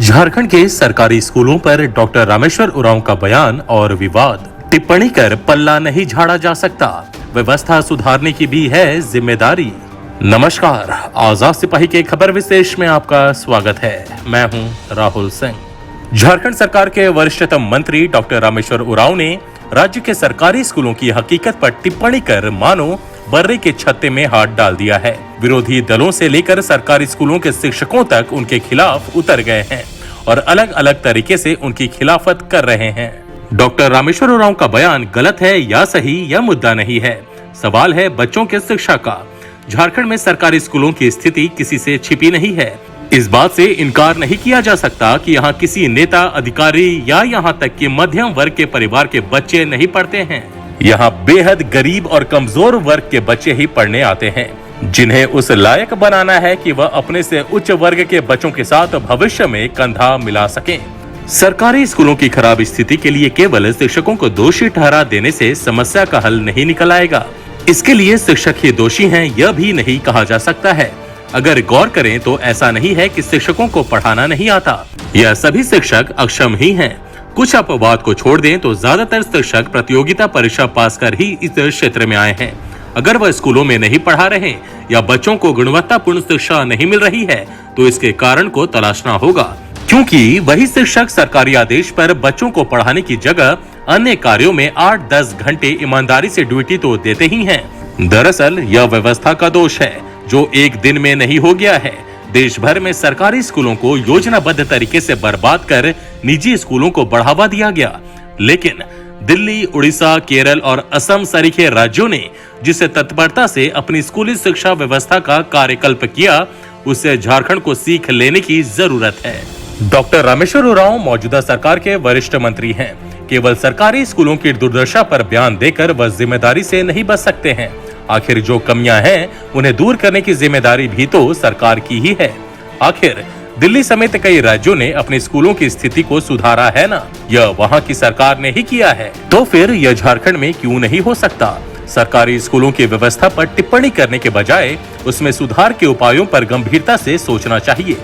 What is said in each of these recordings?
झारखंड के सरकारी स्कूलों पर डॉक्टर रामेश्वर उरांव का बयान और विवाद। टिप्पणी कर पल्ला नहीं झाड़ा जा सकता, व्यवस्था सुधारने की भी है जिम्मेदारी। नमस्कार, आजाद सिपाही के खबर विशेष में आपका स्वागत है। मैं हूं राहुल सिंह। झारखंड सरकार के वरिष्ठतम मंत्री डॉक्टर रामेश्वर उरांव ने राज्य के सरकारी स्कूलों की हकीकत पर टिप्पणी कर मानो बर्रे के छत्ते में हाथ डाल दिया है। विरोधी दलों से लेकर सरकारी स्कूलों के शिक्षकों तक उनके खिलाफ उतर गए हैं और अलग अलग तरीके से उनकी खिलाफत कर रहे हैं। डॉक्टर रामेश्वर उरांव का बयान गलत है या सही, यह मुद्दा नहीं है। सवाल है बच्चों के शिक्षा का। झारखंड में सरकारी स्कूलों की स्थिति किसी से छिपी नहीं है। इस बात से इनकार नहीं किया जा सकता कि यहाँ किसी नेता, अधिकारी या यहाँ तक कि मध्यम वर्ग के परिवार के बच्चे नहीं पढ़ते हैं। यहाँ बेहद गरीब और कमजोर वर्ग के बच्चे ही पढ़ने आते हैं, जिन्हें उस लायक बनाना है कि वह अपने से उच्च वर्ग के बच्चों के साथ भविष्य में कंधा मिला सकें। सरकारी स्कूलों की खराब स्थिति के लिए केवल शिक्षकों को दोषी ठहरा देने से समस्या का हल नहीं निकल आएगा। इसके लिए शिक्षक ही दोषी हैं, यह भी नहीं कहा जा सकता है। अगर गौर करें तो ऐसा नहीं है कि शिक्षकों को पढ़ाना नहीं आता, यह सभी शिक्षक अक्षम ही हैं। कुछ अपवाद को छोड़ दें तो ज्यादातर शिक्षक प्रतियोगिता परीक्षा पास कर ही इस क्षेत्र में आए हैं। अगर वह स्कूलों में नहीं पढ़ा रहे या बच्चों को गुणवत्तापूर्ण शिक्षा नहीं मिल रही है तो इसके कारण को तलाशना होगा, क्योंकि वही शिक्षक सरकारी आदेश पर बच्चों को पढ़ाने की जगह अन्य कार्यों में 8-10 घंटे ईमानदारी से ड्यूटी तो देते ही हैं। दरअसल यह व्यवस्था का दोष है जो एक दिन में नहीं हो गया है। देश भर में सरकारी स्कूलों को योजनाबद्ध तरीके से बर्बाद कर निजी स्कूलों को बढ़ावा दिया गया, लेकिन दिल्ली, उड़ीसा, केरल और असम सरीखे राज्यों ने जिस तत्परता से अपनी स्कूली शिक्षा व्यवस्था का कार्यकल्प किया, उससे झारखंड को सीख लेने की जरूरत है। डॉक्टर रामेश्वर उरांव मौजूदा सरकार के वरिष्ठ मंत्री हैं। केवल सरकारी स्कूलों की दुर्दशा पर बयान देकर वह जिम्मेदारी से नहीं बच सकते हैं। आखिर जो कमियां हैं उन्हें दूर करने की जिम्मेदारी भी तो सरकार की ही है। आखिर दिल्ली समेत कई राज्यों ने अपने स्कूलों की स्थिति को सुधारा है ना, यह वहां की सरकार ने ही किया है, तो फिर यह झारखंड में क्यों नहीं हो सकता। सरकारी स्कूलों की व्यवस्था पर टिप्पणी करने के बजाय उसमें सुधार के उपायों पर गंभीरता से सोचना चाहिए।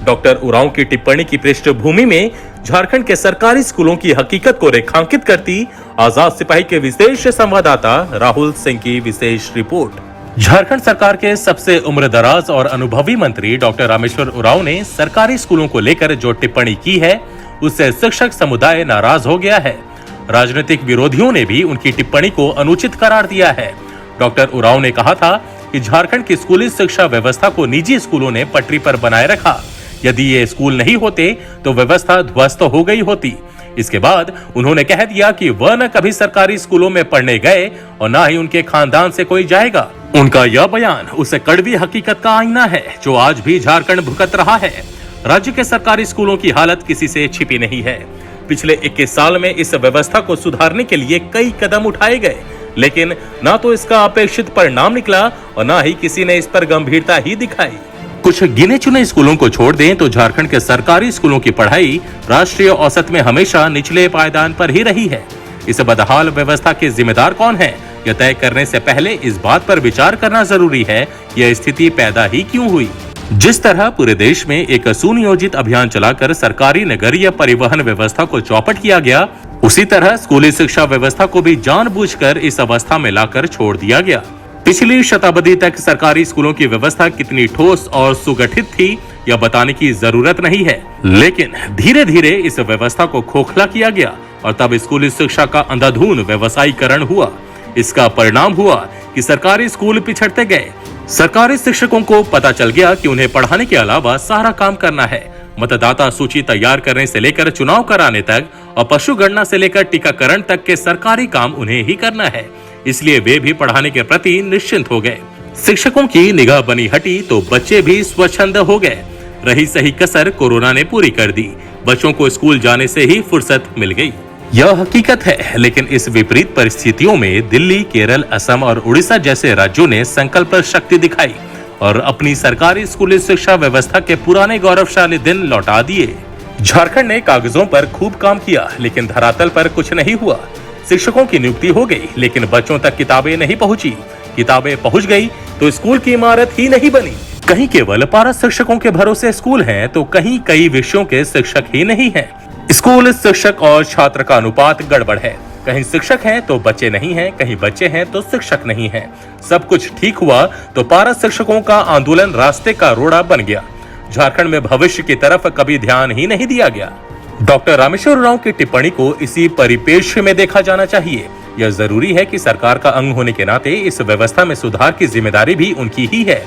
डॉक्टर उरांव की टिप्पणी की पृष्ठभूमि में झारखंड के सरकारी स्कूलों की हकीकत को रेखांकित करती आजाद सिपाही के विशेष संवाददाता राहुल सिंह की विशेष रिपोर्ट। झारखंड सरकार के सबसे उम्रदराज और अनुभवी मंत्री डॉक्टर रामेश्वर उरांव ने सरकारी स्कूलों को लेकर जो टिप्पणी की है, उससे शिक्षक समुदाय नाराज हो गया है। राजनीतिक विरोधियों ने भी उनकी टिप्पणी को अनुचित करार दिया है। डॉक्टर उरांव ने कहा था कि झारखंड की स्कूली शिक्षा व्यवस्था को निजी स्कूलों ने पटरी पर बनाए रखा। यदि ये स्कूल नहीं होते तो व्यवस्था ध्वस्त हो गई होती। इसके बाद उन्होंने कह दिया कि वह न कभी सरकारी स्कूलों में पढ़ने गए और न ही उनके खानदान से कोई जाएगा। उनका यह बयान उस कड़वी हकीकत का आईना है जो आज भी झारखंड भुगत रहा है। राज्य के सरकारी स्कूलों की हालत किसी से छिपी नहीं है। पिछले 21 साल में इस व्यवस्था को सुधारने के लिए कई कदम उठाए गए, लेकिन न तो इसका अपेक्षित परिणाम निकला और न ही किसी ने इस पर गंभीरता ही दिखाई। कुछ गिने चुने स्कूलों को छोड़ दें तो झारखंड के सरकारी स्कूलों की पढ़ाई राष्ट्रीय औसत में हमेशा निचले पायदान पर ही रही है। इस बदहाल व्यवस्था के जिम्मेदार कौन है, यह तय करने से पहले इस बात पर विचार करना जरूरी है यह स्थिति पैदा ही क्यों हुई। जिस तरह पूरे देश में एक सुनियोजित अभियान चलाकर सरकारी नगरीय परिवहन व्यवस्था को चौपट किया गया, उसी तरह स्कूली शिक्षा व्यवस्था को भी जानबूझकर इस अवस्था में लाकर छोड़ दिया गया। पिछली शताब्दी तक सरकारी स्कूलों की व्यवस्था कितनी ठोस और सुगठित थी यह बताने की जरूरत नहीं है, लेकिन धीरे धीरे इस व्यवस्था को खोखला किया गया और तब स्कूली शिक्षा का अंधाधुंध व्यवसायीकरण हुआ। इसका परिणाम हुआ कि सरकारी स्कूल पिछड़ते गए। सरकारी शिक्षकों को पता चल गया कि उन्हें पढ़ाने के अलावा सारा काम करना है। मतदाता सूची तैयार करने से लेकर चुनाव कराने तक और पशु गणना से लेकर टीकाकरण तक के सरकारी काम उन्हें ही करना है। इसलिए वे भी पढ़ाने के प्रति निश्चिंत हो गए। शिक्षकों की निगाह बनी हटी तो बच्चे भी स्वच्छंद हो गए। रही सही कसर कोरोना ने पूरी कर दी। बच्चों को स्कूल जाने से ही फुर्सत मिल गई। यह हकीकत है, लेकिन इस विपरीत परिस्थितियों में दिल्ली, केरल, असम और उड़ीसा जैसे राज्यों ने संकल्प शक्ति दिखाई और अपनी सरकारी स्कूली शिक्षा व्यवस्था के पुराने गौरवशाली दिन लौटा दिए। झारखंड ने कागजों पर खूब काम किया, लेकिन धरातल पर कुछ नहीं हुआ। शिक्षकों की नियुक्ति हो गई, लेकिन बच्चों तक किताबें नहीं पहुंची। किताबें पहुंच गई तो स्कूल की इमारत ही नहीं बनी। कहीं केवल पारा शिक्षकों के भरोसे स्कूल हैं, तो कहीं कई विषयों के शिक्षक ही नहीं हैं। स्कूल, शिक्षक और छात्र का अनुपात गड़बड़ है। कहीं शिक्षक हैं तो बच्चे नहीं हैं, कहीं बच्चे हैं तो शिक्षक नहीं हैं। सब कुछ ठीक हुआ तो पारा शिक्षकों का आंदोलन रास्ते का रोड़ा बन गया। झारखंड में भविष्य की तरफ कभी ध्यान ही नहीं दिया गया। डॉक्टर रामेश्वर उरांव की टिप्पणी को इसी परिप्रेक्ष्य में देखा जाना चाहिए। यह जरूरी है कि सरकार का अंग होने के नाते इस व्यवस्था में सुधार की जिम्मेदारी भी उनकी ही है।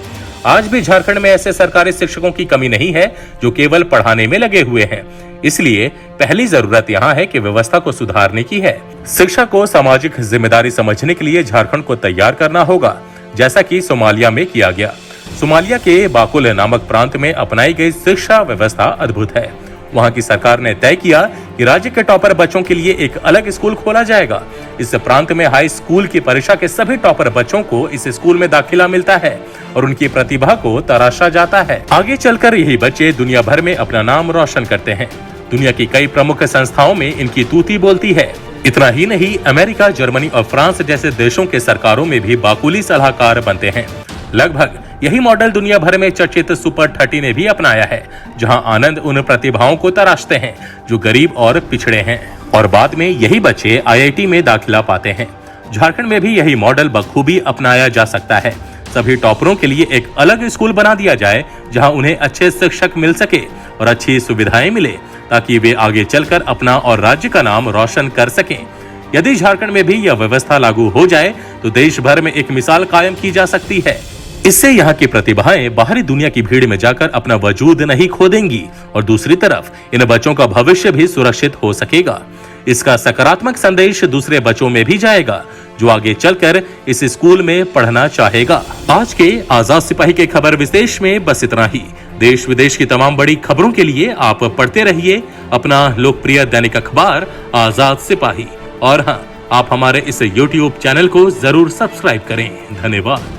आज भी झारखंड में ऐसे सरकारी शिक्षकों की कमी नहीं है जो केवल पढ़ाने में लगे हुए हैं। इसलिए पहली जरूरत यहाँ है कि व्यवस्था को सुधारने की है। शिक्षा को सामाजिक जिम्मेदारी समझने के लिए झारखंड को तैयार करना होगा, जैसा कि सोमालिया में किया गया। सोमालिया के बाकुल नामक प्रांत में अपनाई गई शिक्षा व्यवस्था अद्भुत है। वहां की सरकार ने तय किया कि राज्य के टॉपर बच्चों के लिए एक अलग स्कूल खोला जाएगा। इस प्रांत में हाई स्कूल की परीक्षा के सभी टॉपर बच्चों को इस स्कूल में दाखिला मिलता है और उनकी प्रतिभा को तराशा जाता है। आगे चलकर यही बच्चे दुनिया भर में अपना नाम रोशन करते हैं। दुनिया की कई प्रमुख संस्थाओं में इनकी तूती बोलती है। इतना ही नहीं, अमेरिका, जर्मनी और फ्रांस जैसे देशों के सरकारों में भी बाकुली सलाहकार बनते हैं। लगभग यही मॉडल दुनिया भर में चर्चित सुपर 30 ने भी अपनाया है, जहां आनंद उन प्रतिभाओं को तराशते हैं जो गरीब और पिछड़े हैं, और बाद में यही बच्चे IIT में दाखिला पाते हैं। झारखंड में भी यही मॉडल बखूबी अपनाया जा सकता है। सभी टॉपरों के लिए एक अलग स्कूल बना दिया जाए, जहां उन्हें अच्छे शिक्षक मिल सके और अच्छी सुविधाएं मिले, ताकि वे आगे चलकर अपना और राज्य का नाम रोशन कर सकें। यदि झारखंड में भी यह व्यवस्था लागू हो जाए तो देश भर में एक मिसाल कायम की जा सकती है। इससे यहाँ की प्रतिभाएं बाहरी दुनिया की भीड़ में जाकर अपना वजूद नहीं खो देंगी और दूसरी तरफ इन बच्चों का भविष्य भी सुरक्षित हो सकेगा। इसका सकारात्मक संदेश दूसरे बच्चों में भी जाएगा जो आगे चलकर इस स्कूल में पढ़ना चाहेगा। आज के आजाद सिपाही के खबर विशेष में बस इतना ही। देश विदेश की तमाम बड़ी खबरों के लिए आप पढ़ते रहिए अपना लोकप्रिय दैनिक अखबार आजाद सिपाही। और हाँ, आप हमारे इस YouTube चैनल को जरूर सब्सक्राइब करें। धन्यवाद।